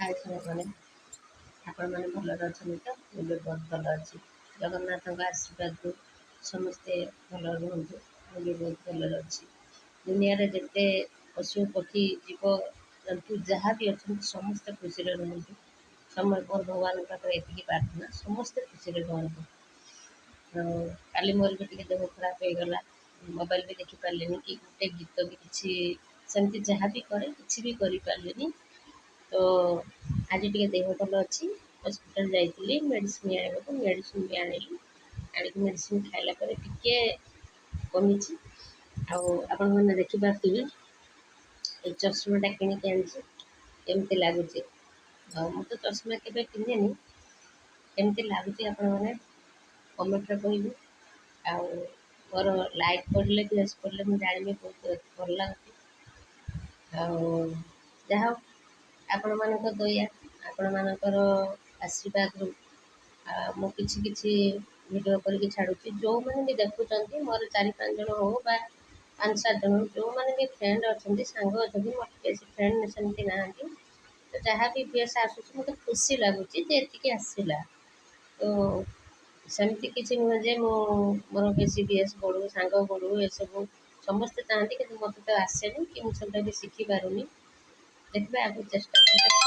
हाय सारे आपण मैंने भलर अच्छा तो मुझे बहुत भल अच्छी जगन्नाथ आशीर्वाद समस्ते भल रुहतु मुझे बहुत भलर अच्छी दुनिया जिते पशु पक्षी जीव जंतु जहाँ भी अच्छा समस्ते खुशी रुहतु समय पर भगवान पाखे ये प्रार्थना समस्ते खुशी रुहतु। काली मोर भी टे देह खराब हो गला मोबाइल भी देखी पारे कि गोटे गीत भी किसी सेमती जहाँ भी करे किसी भी करें तो आज टे देह भल अच्छी हॉस्पिटल जाइली मेडिसिन आने मेडिसिन भी आनिली आनिक मेडिसिन खाइला टे कमी आपण मैंने देखिपे ये चश्माटा किणिक आमती लगुच मुझे चश्मा के किनेनि केमती लगुच आपण मैंने कमेंट कहबे मोर लाइक पड़े व्यूज पड़े मुझे जानवी बहुत भल लगे जहा आपण मान दया आपण मानकर आशीर्वाद मु किछि किछि वीडियो करके छाड़ुची जो मैंने भी देखुं मोर 4-5 जन हो 5-7 जन जो मैंने भी फ्रेंड अच्छा सांग अच्छा मत फ्रेंड सेमती ना तो जहाँ भी भेस आसूँ मत खुशी लगुच आसला तो सेमती किसी नुहे जे मोर बेसी बेस बढ़ू सांग बढ़ू ये सब समस्ते चाहती कि मत तो आसेनि कि मुझे भी शिखिपारूनी देखिए आगे चेष्टा धन्यवाद।